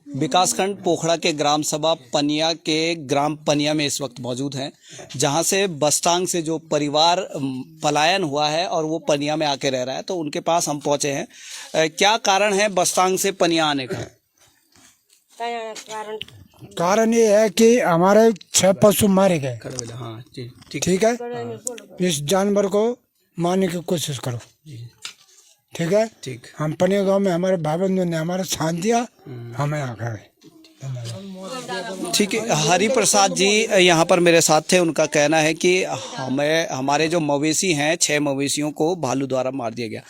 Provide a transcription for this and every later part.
विकासखंड पोखड़ा के ग्राम सभा पनिया के ग्राम पनिया में इस वक्त मौजूद हैं, जहां से बस्तांग से जो परिवार पलायन हुआ है और वो पनिया में आके रह रहा है, तो उनके पास हम पहुंचे हैं। क्या कारण है बस्तांग से पनिया आने का? कारण ये है कि हमारे 6 पशु मारे गए। हाँ जी, ठीक है। इस जानवर को मारने की कोशिश करो। ठीक है। ठीक। हम पनिया गांव में हमारे भाई बंधुओं ने हमारा साथ दिया, हमें आ गए। ठीक है। हरि प्रसाद जी यहाँ पर मेरे साथ थे। उनका कहना है कि हमारे जो मवेशी हैं 6 मवेशियों को भालू द्वारा मार दिया गया।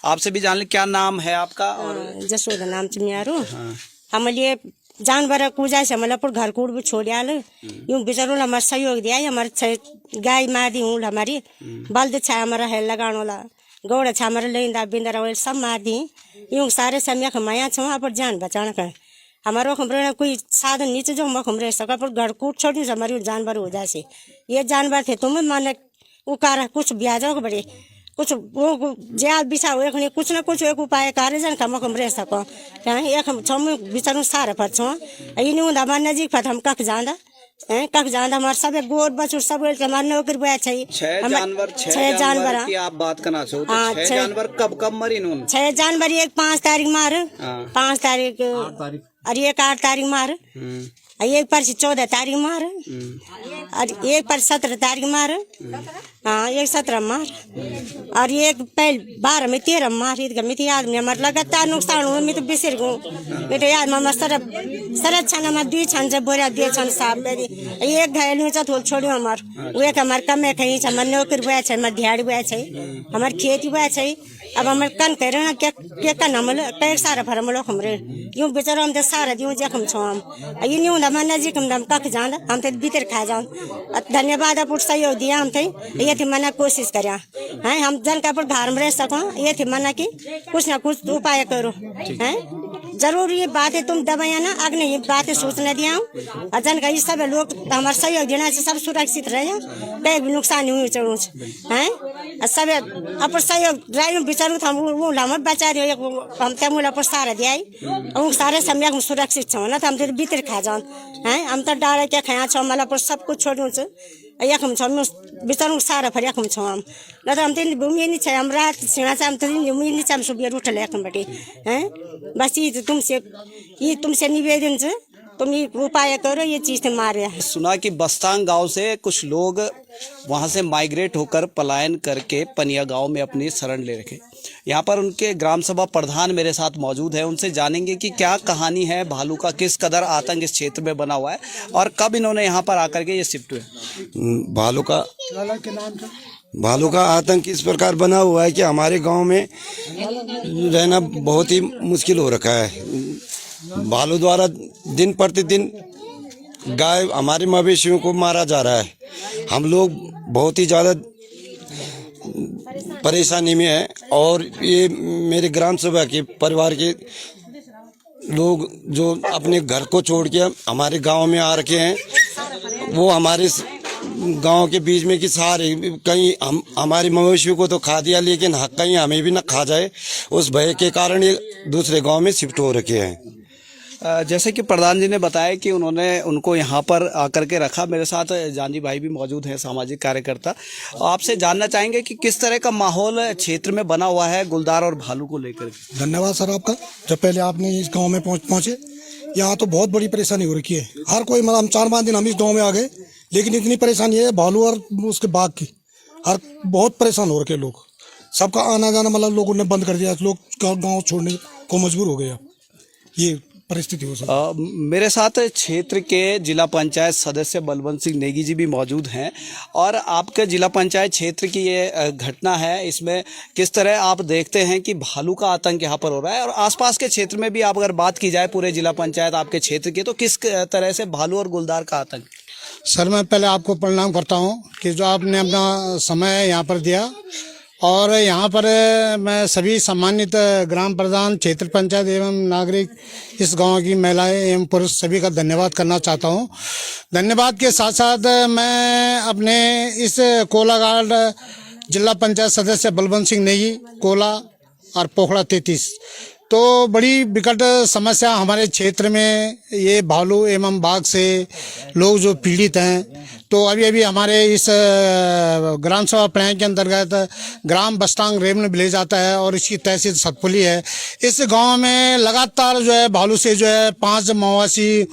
आपसे भी जान ले, क्या नाम है आपका? और जसोदा नाम चिमियारो। हमारे जानवर पूजा से मतलब घर कूड़ भी छोड़ आल यूं बेचारों हमारा सहयोग दिया। हमारे गाय मार दी हूँ, हमारी बल्द छा हमारा है लगाने वाला गौड़ छा हमारा लेंदा बिंदरा वाले सब मार दी। यूं सारे समय खमाया छो पर जान बचाना कर हमारो हमरे कोई साधन नीचे जो हम रह सका पर घर कूट छोड़ हमारी जानवर हो जाए। ये जानवर थे तुम माने उकार कुछ ब्याजों को बड़े कुछ वो ज्यादा बिछा हुए कुछ ना कुछ एक उपाय कार्य जन हम रह सको। एक हम बिचारू सारे पर छो ये नहीं हमारे नजीक पर हम कख जाना कख जाना हमारे सब गोर बच्चों सब हमारे नौकरी बुआ चाहिए। 6 जानवर की आप बात करना चाहो तो 6 जानवर कब मरी? 6 जानवर एक 5 तारीख मार, 5 तारीख और एक 8 तारीख मार, एक पर 14 तारीख मार और एक पर 17 तारीख मार, हाँ एक 17 मार और एक पहले 12 में 13 मार। में याद में हमारे लगातार नुकसान हुआ। मैं तो बिसर गूँ मैं तो याद में सरद छान हमारे 2 छान से बोरा 2 छान साफ मेरी एक घायल हुआ थोड़ा छोड़ी हमारे वो एक हमारे कमे कहीं हमारे नौकरी बुआ है, हमारे दिहाड़ी बुआ है, हमारे खेती बुआ है। अब हमारे कन कह रहे ना क्या कन हम पैर सारा भर हम लोग हमरे यूं बेचारा हम तो सारा यूं जखम छो हम ये नहीं हूँ हमारे नजीक हम कख जान हम तो भीतर खा जाओ। धन्यवाद आप सहयोग दिया हम थे ये थी मना कोशिश करें हैं हम जन का घर में रह सको। ये थी मना की कुछ ना कुछ उपाय करो हैं जरूर। ये बात है तुम दवाइया ना अग्नि ये बातें सूचना दिया जन का ये सब लोग हमारे सहयोग देना से सब सुरक्षित रहे कहीं भी नुकसान नहीं हुई चढ़ू हैं सब अपन सहयोग ड्राइव बिचारू हम वो लामत बचा रहे हम तमुला पर सारा दिया उन सारे समय हम सुरक्षित छो ना हम तो भीतर खा जाओ हैं हम तो डाले क्या खाया छो मला पर सब कुछ छोड़ू एक हम छो बिचारू सारा फर हम छो हम न तो हम तो भूमि नहीं हम रात सीना से हम तो भूमि नहीं हम सुबह उठल एक बटे हैं बस ये तुमसे निवेदन से तुम ये उपाय करो ये चीज मारे। सुना कि बस्तांग गांव से कुछ लोग वहां से माइग्रेट होकर पलायन करके पनिया गांव में अपनी शरण ले रखे। यहाँ पर उनके ग्राम सभा प्रधान मेरे साथ मौजूद है। उनसे जानेंगे कि क्या कहानी है, भालू का किस कदर आतंक इस क्षेत्र में बना हुआ है और कब इन्होंने यहाँ पर आकर के ये शिफ्ट हुए। भालू का आतंक इस प्रकार बना हुआ है कि हमारे गांव में रहना बहुत ही मुश्किल हो रखा है। भालू द्वारा दिन प्रतिदिन गाय हमारे मवेशियों को मारा जा रहा है। हम लोग बहुत ही ज़्यादा परेशानी में है और ये मेरे ग्राम सभा के परिवार के लोग जो अपने घर को छोड़ के हमारे गांव में आ रखे हैं वो हमारे गांव के बीच में कि सारे कहीं हम हमारे मवेशियों को तो खा दिया लेकिन कहीं हमें भी ना खा जाए उस भय के कारण ये दूसरे गांव में शिफ्ट हो रखे हैं। जैसे कि प्रधान जी ने बताया कि उन्होंने उनको यहाँ पर आकर के रखा। मेरे साथ जानजी भाई भी मौजूद हैं, सामाजिक कार्यकर्ता। आपसे जानना चाहेंगे कि किस तरह का माहौल क्षेत्र में बना हुआ है गुलदार और भालू को लेकर। धन्यवाद सर आपका। जब पहले आपने इस गांव में पहुंचे यहाँ तो बहुत बड़ी परेशानी हो रखी है। हर कोई मतलब हम 4-5 दिन हम इस गाँव में आ गए लेकिन इतनी परेशानी है भालू और उसके बाघ की हर बहुत परेशान हो रखे लोग। सबका आना जाना मतलब लोगों ने बंद कर दिया, लोग गाँव छोड़ने को मजबूर हो गए। ये परिस्थिति हो सकती। मेरे साथ क्षेत्र के जिला पंचायत सदस्य बलवंत सिंह नेगी जी भी मौजूद हैं और आपके जिला पंचायत क्षेत्र की ये घटना है, इसमें किस तरह आप देखते हैं कि भालू का आतंक यहाँ पर हो रहा है और आसपास के क्षेत्र में भी आप अगर बात की जाए पूरे जिला पंचायत आपके क्षेत्र की, तो किस तरह से भालू और गुलदार का आतंक? सर मैं पहले आपको प्रणाम करता हूँ कि जो आपने अपना समय यहाँ पर दिया और यहाँ पर मैं सभी सम्मानित ग्राम प्रधान, क्षेत्र पंचायत एवं नागरिक, इस गांव की महिलाएं एवं पुरुष सभी का धन्यवाद करना चाहता हूँ। धन्यवाद के साथ साथ मैं अपने इस कोलाघाट जिला पंचायत सदस्य बलवंत सिंह नेगी कोला और पोखड़ा 33 तो बड़ी विकट समस्या हमारे क्षेत्र में ये भालू एवं बाघ से लोग जो पीड़ित हैं। तो अभी हमारे इस ग्राम सभा प्लान के अंतर्गत ग्राम बस्टांग रेवन विलेज आता है और इसकी तहसील सतपुली है। इस गांव में लगातार जो है भालू से जो है 5 मवासी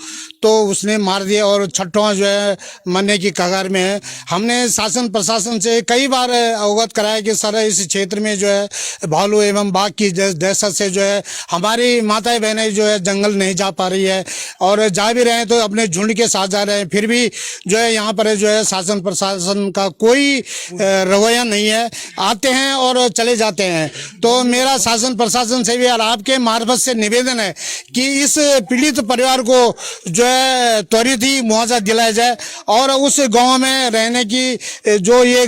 तो उसने मार दिए और छठवां जो है मरने की कगार में है। हमने शासन प्रशासन से कई बार अवगत कराया कि सर इस क्षेत्र में जो है भालू एवं बाघ की दहशत से जो है हमारी माताएं बहनें जो है जंगल नहीं जा पा रही है और जा भी रहे हैं तो अपने झुंड के साथ जा रहे हैं। फिर भी जो है यहाँ पर जो है शासन प्रशासन का कोई रवैया नहीं है, आते हैं और चले जाते हैं। तो मेरा शासन प्रशासन से भी और आपके मार्फत से निवेदन है कि इस पीड़ित परिवार को जो है त्वरित ही मुआवजा दिलाया जाए और उस गांव में रहने की जो ये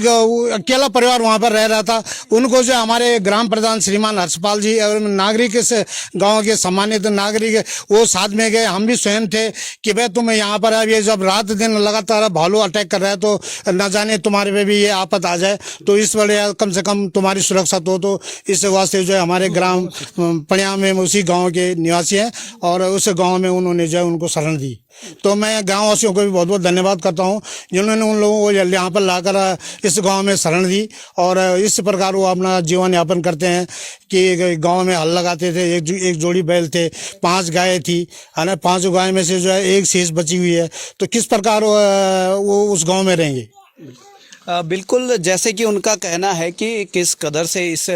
अकेला परिवार वहां पर रह रहा था उनको जो हमारे ग्राम प्रधान श्रीमान हर्षपाल जी और नागरिक इस गांव के सम्मानित नागरिक वो साथ में गए। हम भी स्वयं थे कि भाई तुम यहाँ पर अब ये जब रात दिन लगातार भालू अटैक कर रहा है तो न जाने तुम्हारे पे भी ये आपत आ जाए, तो इस बड़े कम से कम तुम्हारी सुरक्षा तो इस वास्ते जो है हमारे ग्राम पड़िया में उसी गाँव के निवासी हैं और उस गाँव में उन्होंने जो है उनको शरण दी। तो मैं गाँव वासियों को भी बहुत बहुत धन्यवाद करता हूँ जिन्होंने उन लोगों को यहाँ पर लाकर इस गांव में शरण दी और इस प्रकार वो अपना जीवन यापन करते हैं कि गांव में हल लगाते थे। एक जोड़ी बैल थे, 5 गायें थी, है ना। 5 गाय में से जो है एक शेष बची हुई है, तो किस प्रकार वो उस गाँव में रहेंगे। बिल्कुल, जैसे कि उनका कहना है कि किस कदर से इस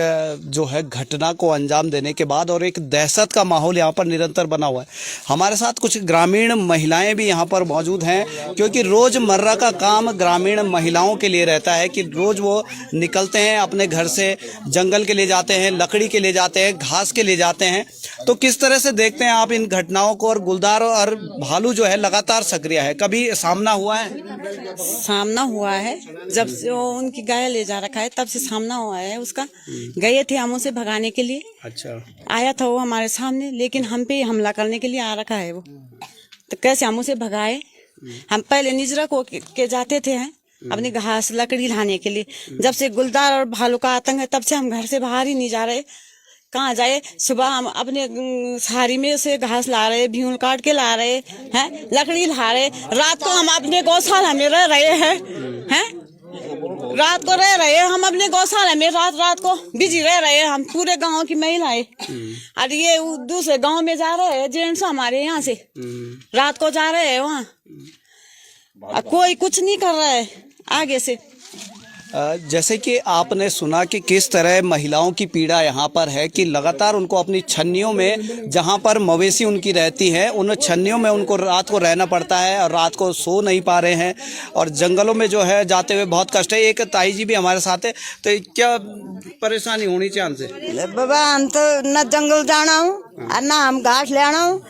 जो है घटना को अंजाम देने के बाद और एक दहशत का माहौल यहाँ पर निरंतर बना हुआ है। हमारे साथ कुछ ग्रामीण महिलाएं भी यहाँ पर मौजूद हैं क्योंकि रोज़मर्रा का काम ग्रामीण महिलाओं के लिए रहता है कि रोज़ वो निकलते हैं अपने घर से, जंगल के लिए जाते हैं, लकड़ी के लिए जाते हैं, घास के लिए जाते हैं। तो किस तरह से देखते हैं आप इन घटनाओं को। और गुलदार और भालू जो है लगातार सक्रिय है, कभी सामना हुआ है? सामना हुआ है, जब से वो उनकी गाय ले जा रखा है तब से सामना हुआ है उसका। गए थे हम उसे भगाने के लिए। अच्छा। आया था वो हमारे सामने, लेकिन हम पे हमला करने के लिए आ रखा है वो। तो कैसे हम उसे भगाए। हम पहले निजरा को के जाते थे अपनी घास लकड़ी लाने के लिए। जब से गुलदार और भालू का आतंक है तब से हम घर से बाहर ही नहीं जा रहे। कहाँ जाए, सुबह हम अपने सारी में से घास ला रहे, भीउन काट के ला रहे हैं, लकड़ी ला रहे। रात को हम अपने गौशाला में रह रहे हैं, रात को रह रहे हैं हम अपने गौशाला में, रात को बिजी रह रहे हैं हम पूरे गांव की महिलाएं। और ये दूसरे गांव में जा रहे हैं जेंट्स हमारे यहाँ से, रात को जा रहे हैं वहाँ। कोई कुछ नहीं कर रहा है आगे से। जैसे कि आपने सुना कि किस तरह महिलाओं की पीड़ा यहाँ पर है कि लगातार उनको अपनी छन्नियों में, जहाँ पर मवेशी उनकी रहती है, उन छन्नियों में उनको रात को रहना पड़ता है और रात को सो नहीं पा रहे हैं और जंगलों में जो है जाते हुए बहुत कष्ट है। एक ताई जी भी हमारे साथ है, तो क्या परेशानी होनी चाहिए हमसे? बाबा हम तो न जंगल जाना हूँ और न हम घास ले आना हूँ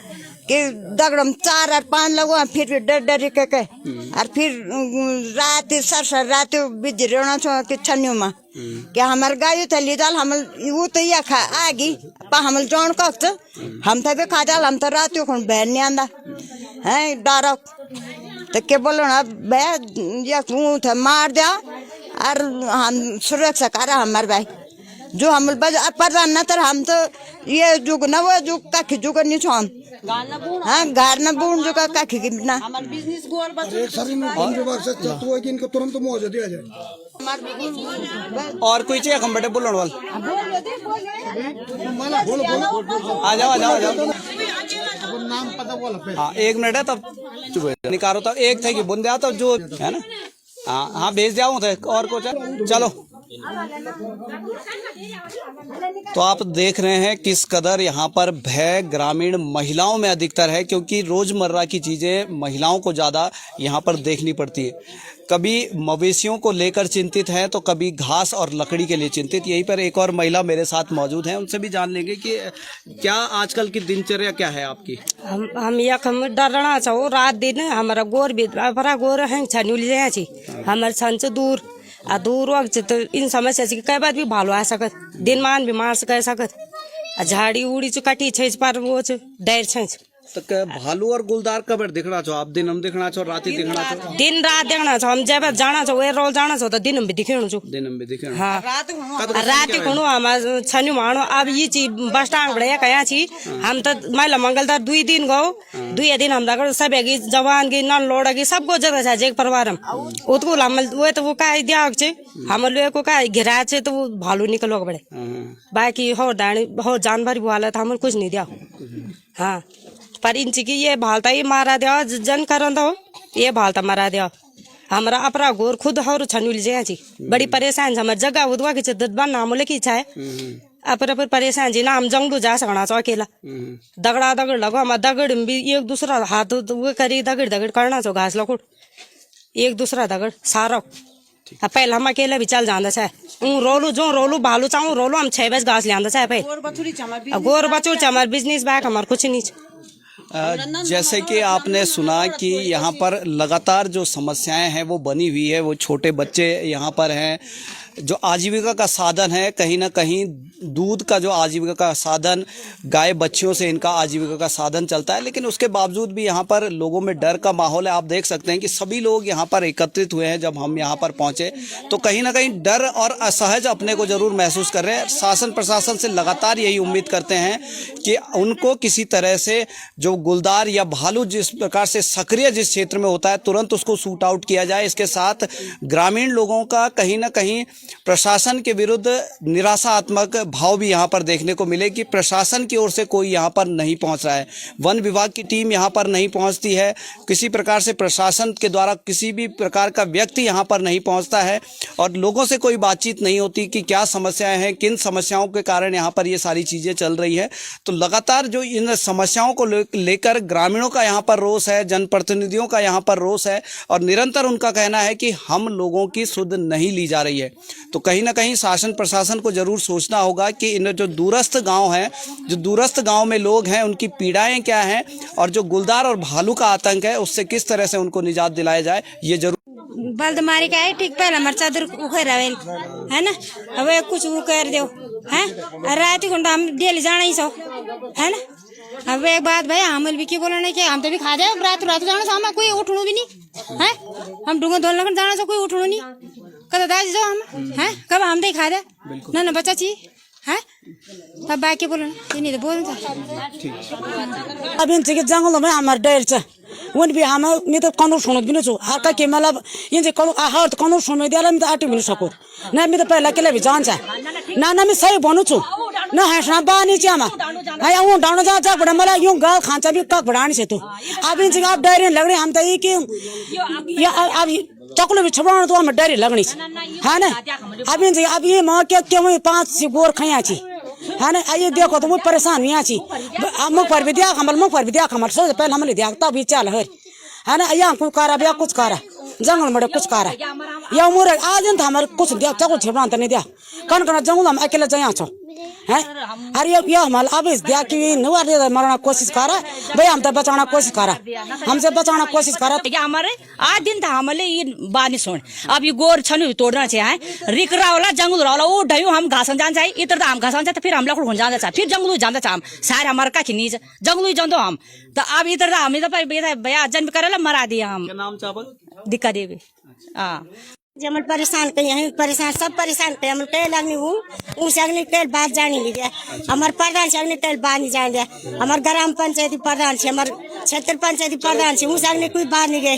कि दगड़म 4 और 5 लगो, फिर डर के और फिर रात सर रात बिज रहना छो कि छन्यू में क्या हमार गाय थली दाल हम वो तो ये खा आगी पा हम जोन कक्त हम तो भी खा जाल। हम तो रात को बहन नहीं आंदा है डर तो क्या बोलो ना बह मार दिया और हम सुरक्षा करा हमारे भाई जो हम प्रधान न तर हम तो ये जुग न वो जुग काखी जुग नहीं छो हम। हाँ घर न बूढ़ जो काखी की ना बिजनेस गोर इनको तुरंत मुआवजा दिया जाए। और कोई चाहिए बेटे बोलने वाल आ जाओ। नाम पता बोला। हाँ 1 मिनट है तब चुप निकालो। तब एक थे कि बुंदे तो जो है ना, हाँ भेज जाऊँ थे और कुछ। चलो तो आप देख रहे हैं किस कदर यहाँ पर भय ग्रामीण महिलाओं में अधिकतर है क्योंकि रोजमर्रा की चीजें महिलाओं को ज्यादा यहाँ पर देखनी पड़ती है। कभी मवेशियों को लेकर चिंतित है तो कभी घास और लकड़ी के लिए चिंतित। यहीं पर एक और महिला मेरे साथ मौजूद हैं, उनसे भी जान लेंगे कि क्या आजकल की दिनचर्या क्या है आपकी। हम यखम डरना चाहो रात दिन हमारा गोर भी बड़ा गोर है छनुली हमारे छन से दूर वक्त तो इन समस्या से कई बार भी भालो आ सकत, दिन मान भी मार सक सकत। झाड़ी उड़ी चु कटी छ पर वो डर छ तक भालू और गुलदार कब दिखना छो आप? दिन हम दिखना छो, रात दिखना छो? दिन रात देखना छो। हम जब जाना छो वे रोल जाना छो तो दिन भी दिखेणु छो। दिन में भी दिखना। हाँ रात कोणु हम छन्यु मानो अब ये ची बस स्टैंड बड़े कया छी हम तो महिला मंगलदार 2 दिन गो 2 दिन हम लगा सब की जवान की नल लोड़ की सबको जगह छा जे परिवार हम उतको हम वो तो वो का दिया छे हम लोग को का घेरा छे तो वो भालू निकलो बड़े बाकी हो दाणी हो जानवर भी हालत हम कुछ नहीं दिया। हाँ पर इंची की ये भालता ही मारा दिया जन करन दो ये भालता मारा दिया हमारा अपरा गोर खुद और छनुल जे छी बड़ी परेशान हमर जगह उदवा के ददबान नामले की इच्छा है अपर परेशान जी ना हम जंगलू जा सकना छो अकेला दगड़ा दगड़ लगो हम दगड़ भी एक दूसरा हाथ वो करी दगड़ दगड़ करना छो घास लकुड़ एक दूसरा दगड़ सारा पहले हम अकेले भी चल जाता है रोलू भालू चाहूँ रोलू हम 6 बजे घास लिया है पहले गोर बचूर चमर बिजनेस बैक हमार कुछ नहीं। जैसे कि आपने सुना कि यहाँ पर लगातार जो समस्याएं हैं वो बनी हुई है, वो छोटे बच्चे यहाँ पर हैं, जो आजीविका का साधन है कहीं ना कहीं दूध का जो आजीविका का साधन गाय बच्चियों से इनका आजीविका का साधन चलता है, लेकिन उसके बावजूद भी यहाँ पर लोगों में डर का माहौल है। आप देख सकते हैं कि सभी लोग यहाँ पर एकत्रित हुए हैं। जब हम यहाँ पर पहुंचे तो कहीं ना कहीं डर और असहज अपने को जरूर महसूस कर रहे हैं। शासन प्रशासन से लगातार यही उम्मीद करते हैं कि उनको किसी तरह से जो गुलदार या भालू जिस प्रकार से सक्रिय जिस क्षेत्र में होता है तुरंत उसको शूट आउट किया जाए। इसके साथ ग्रामीण लोगों का कहीं ना कहीं प्रशासन के विरुद्ध निराशात्मक भाव भी यहाँ पर देखने को मिले कि प्रशासन की ओर से कोई यहाँ पर नहीं पहुँच रहा है, वन विभाग की टीम यहाँ पर नहीं पहुँचती है, किसी प्रकार से प्रशासन के द्वारा किसी भी प्रकार का व्यक्ति यहाँ पर नहीं पहुँचता है और लोगों से कोई बातचीत नहीं होती कि क्या समस्याएं हैं, किन समस्याओं के कारण यहाँ पर ये सारी चीज़ें चल रही है। तो लगातार जो इन समस्याओं को लेकर ग्रामीणों का यहाँ पर रोष है, जनप्रतिनिधियों का यहाँ पर रोष है और निरंतर उनका कहना है कि हम लोगों की सुध नहीं ली जा रही है। तो कहीं ना कहीं शासन प्रशासन को जरूर सोचना होगा कि इन जो दूरस्थ गांव हैं, जो दूरस्थ गांव में लोग हैं, उनकी पीड़ाएं क्या हैं और जो गुलदार और भालू का आतंक है उससे किस तरह से उनको निजात दिलाया जाए, ये जरूर। बल्द मारी का है ठीक पहले हमारे चादर उखर रवेल है ना, अब कुछ वो कर दो है रात को हम डेली जाना ही सो है ना। अब एक बात भाई हम भी की बोलना कि हम तो भी खा जाए रात जाना सो हम कोई उठणु भी नहीं है, हम डूंगा धोल लगन जाना सो कोई उठणु नहीं कद दाज जो हम है कब हम दे खा दे ना बच्चा ची है तब बाकी बोलना नहीं तो बोलता अब इन जंगल में हमारे डर छ वन भी हम मैं तो कानून सुनो भी छु हर का के मतलब इन जे हर कानून सुनो दिला मैं तो आटे भी सको ना मैं तो पहला के भी जान छ ना मैं सही भन्नु छु न हसना बानी छ हम है उ डाउन जा जा बड़ा मला यूं गाल खांचा भी कक बढ़ानी से तो अब इन आप डर लग रहे हम तो ये कि अब चकलो भी छबड़ा तो हम डर लगनी है ना। अब ये मां के 5 गोर खया छी है ना, ये देखो तो वो परेशान हुआ छी मुख पर भी दिया कमल मुख पर भी दिया कमल सो पहले हमने दिया तब ये चल है ना, या कुछ करा या कुछ करा जंगल में कुछ करा या उम्र आज तो हमारे कुछ दिया चको छिपा तो नहीं दिया कन कन जंगल हम अकेले जाया छो है अरे ये हमारे अब इस दिया कि नवा मरना कोशिश करा भाई हम तो बचाना कोशिश करा हमसे बचाना कोशिश करा हमारे आज दिन था हमले ये बानी सुन अब ये गोर छनु तोड़ना चाहिए रिकरा वाला जंगल वाला वो ढायो हम घासन जान चाहिए इधर हम घासन जाते फिर हम लकड़ हो जाना चाहिए फिर जंगल जाना चाहिए हम सारे हमारे का खिनी जंगल जान दो हम तो अब इधर हम तो भैया जन्म करेला मरा दिया हम दिक्कत देवी हाँ जमल परेशान कहीं है परेशान सब परेशान पे हम कह लगनी हूँ उनसे अगली कल बात जानी ली जाए हमारे प्रधान से अगली कल बात नहीं जाने दिया हमारे ग्राम पंचायती प्रधान से हमारे क्षेत्र पंचायती प्रधान से उनसे अगली कोई बात नहीं गए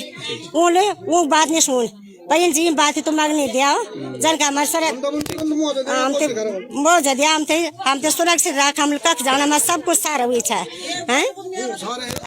वो बात नहीं सुन पर जी बात ही तो मांग नहीं दिया जन का हमारे सर हम बहुत ज्यादा हम थे सुरक्षित रख हम कख जाना हमारा सब कुछ सारा हुई है।